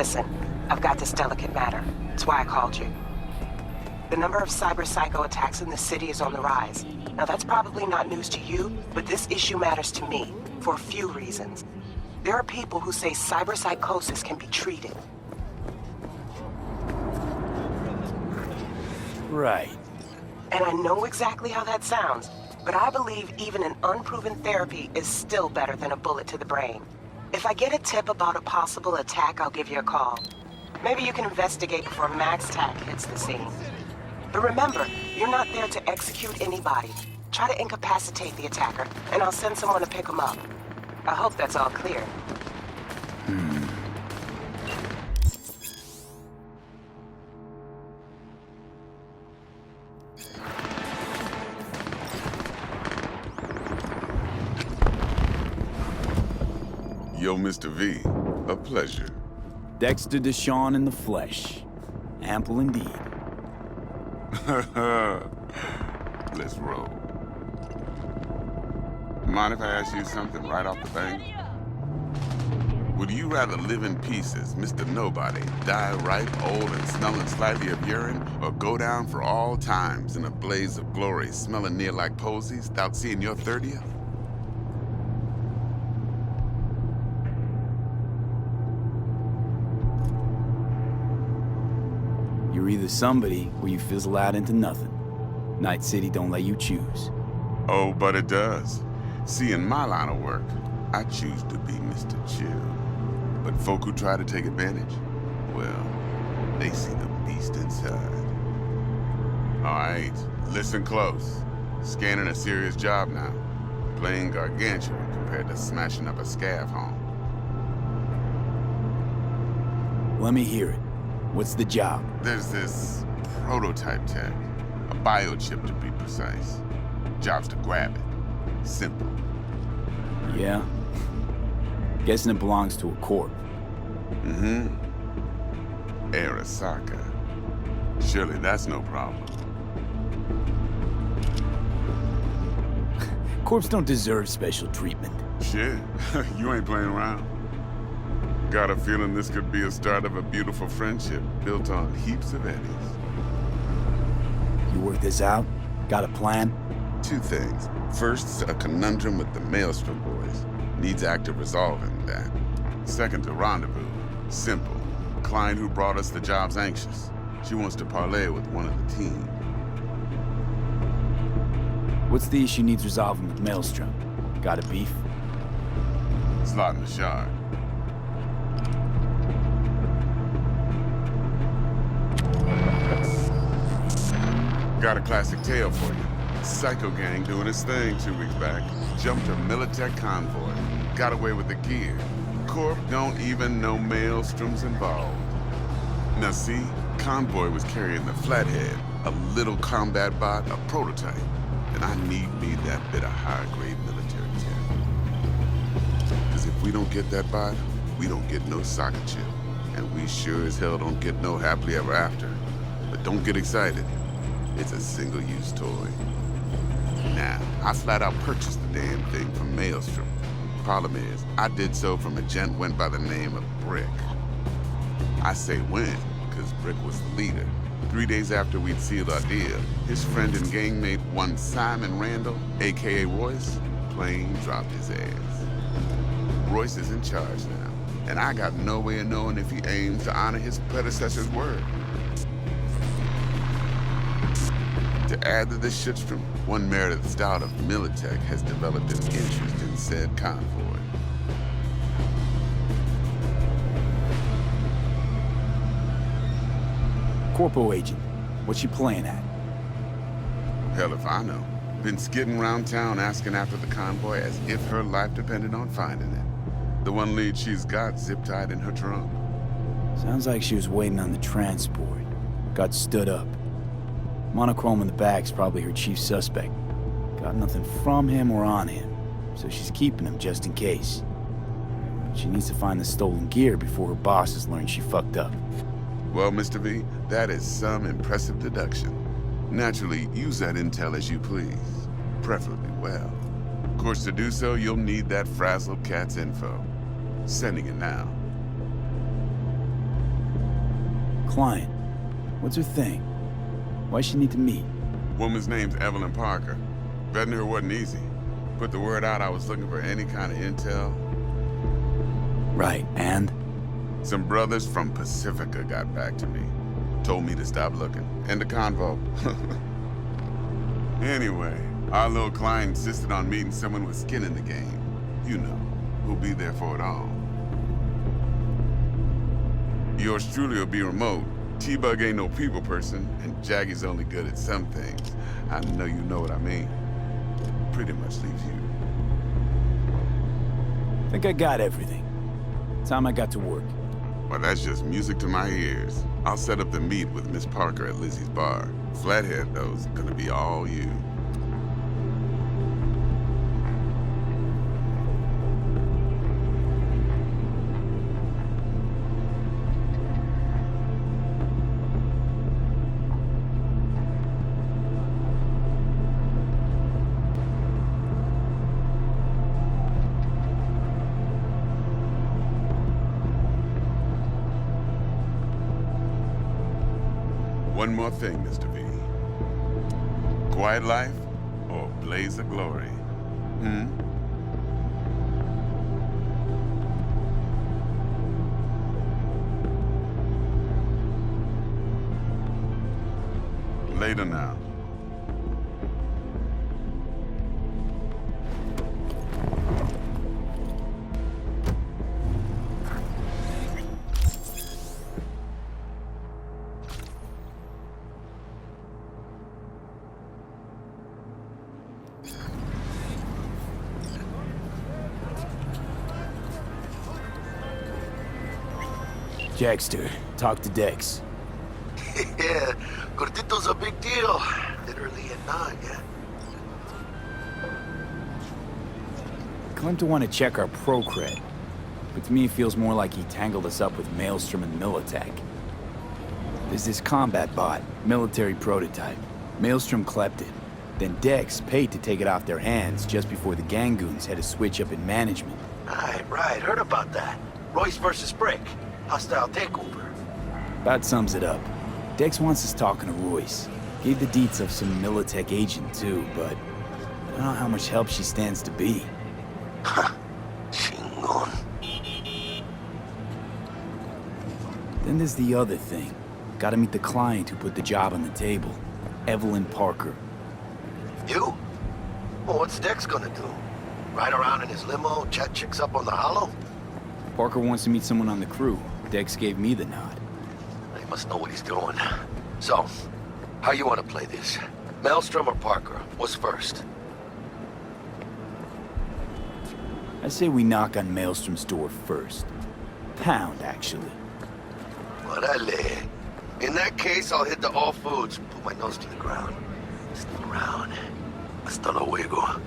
Listen, I've got this delicate matter. That's why I called you. The number of cyber-psycho attacks in the city is on the rise. Now that's probably not news to you, but this issue matters to me, for a few reasons. There are people who say cyberpsychosis can be treated. Right. And I know exactly how that sounds, but I believe even an unproven therapy is still better than a bullet to the brain. If I get a tip about a possible attack, I'll give you a call. Maybe you can investigate before Max Tac hits the scene. But remember, you're not there to execute anybody. Try to incapacitate the attacker, and I'll send someone to pick him up. I hope that's all clear. Yo, Mr. V, a pleasure. Dexter Deshawn in the flesh. Ample indeed. Let's roll. Mind if I ask you something right off the bank? Would you rather live in pieces, Mr. Nobody, die ripe, old, and smelling slightly of urine, or go down for all times in a blaze of glory, smelling near like posies, without seeing your 30th? You're either somebody or you fizzle out into nothing. Night City don't let you choose. Oh, but it does. See, in my line of work, I choose to be Mr. Chill. But folk who try to take advantage, well, they see the beast inside. All right, listen close. Scanning a serious job now. Playing gargantuan compared to smashing up a scav home. Let me hear it. What's the job? There's this prototype tech, a biochip to be precise. Job's to grab it. Simple. Yeah? Guessing it belongs to a corp. Mm-hmm. Arasaka. Surely that's no problem. Corps don't deserve special treatment. Shit, you ain't playing around. Got a feeling this could be a start of a beautiful friendship built on heaps of eddies. You work this out? Got a plan? Two things. First, a conundrum with the Maelstrom boys. Needs active resolving that. Second, a rendezvous. Simple. Client who brought us the job's anxious. She wants to parlay with one of the team. What's the issue needs resolving with Maelstrom? Got a beef? Slot in the shard. Got a classic tale for you. Psycho gang doing his thing 2 weeks back. Jumped a Militech convoy. Got away with the gear. Corp don't even know Maelstrom's involved. Now see, convoy was carrying the Flathead, a little combat bot, a prototype. And I need me that bit of high-grade military tech. Because if we don't get that bot, we don't get no socket chip. And we sure as hell don't get no happily ever after. But don't get excited. It's a single-use toy. Now, I flat out purchased the damn thing from Maelstrom. Problem is, I did so from a gent went by the name of Brick. I say when, because Brick was the leader. 3 days after we'd sealed our deal, his friend and gangmate, one Simon Randall, a.k.a. Royce, plain dropped his ass. Royce is in charge now, and I got no way of knowing if he aims to honor his predecessor's word. To add to this shitstorm, one Meredith Stout of Militech has developed an interest in said convoy. Corpo agent. What's she playing at? Hell if I know. Been skidding around town asking after the convoy as if her life depended on finding it. The one lead she's got zip-tied in her trunk. Sounds like she was waiting on the transport. Got stood up. Monochrome in the back's probably her chief suspect. Got nothing from him or on him, so she's keeping him just in case. She needs to find the stolen gear before her bosses learn she fucked up. Well, Mr. V, that is some impressive deduction. Naturally, use that intel as you please. Preferably well. Of course, to do so, you'll need that frazzled cat's info. Sending it now. Client. What's her thing? Why she need to meet? Woman's name's Evelyn Parker. Vetting her wasn't easy. Put the word out I was looking for any kind of intel. Right, and? Some brothers from Pacifica got back to me. Told me to stop looking. End the convo. Anyway, our little client insisted on meeting someone with skin in the game. You know, who'll be there for it all. Yours truly will be remote. T-Bug ain't no people person, and Jaggy's only good at some things. I know you know what I mean. Pretty much leaves you. Think I got everything. Time I got to work. Well, that's just music to my ears. I'll set up the meet with Miss Parker at Lizzie's bar. Flathead, though's gonna be all you. One more thing, Mr. V. Quiet life or blaze of glory? Later now. Jackster, talk to Dex. Yeah, Gordito's a big deal. Literally and not, yeah. Claimed to want to check our pro cred, but to me it feels more like he tangled us up with Maelstrom and Militech. There's this combat bot, military prototype. Maelstrom clept it. Then Dex paid to take it off their hands just before the Gangoons had a switch up in management. Right, heard about that. Royce versus Brick. Hostile takeover. About sums it up. Dex wants us talking to Royce. Gave the deets of some Militech agent too, but I don't know how much help she stands to be. Chingon. Then there's the other thing. Gotta meet the client who put the job on the table. Evelyn Parker. You? Well, what's Dex gonna do? Ride around in his limo, chat chicks up on the hollow? Parker wants to meet someone on the crew. Dex gave me the nod. He must know what he's doing. So, how you want to play this? Maelstrom or Parker? What's first? I say we knock on Maelstrom's door first. Pound, actually. Orale. In that case, I'll hit the all foods, put my nose to the ground. Stick around. Hasta luego.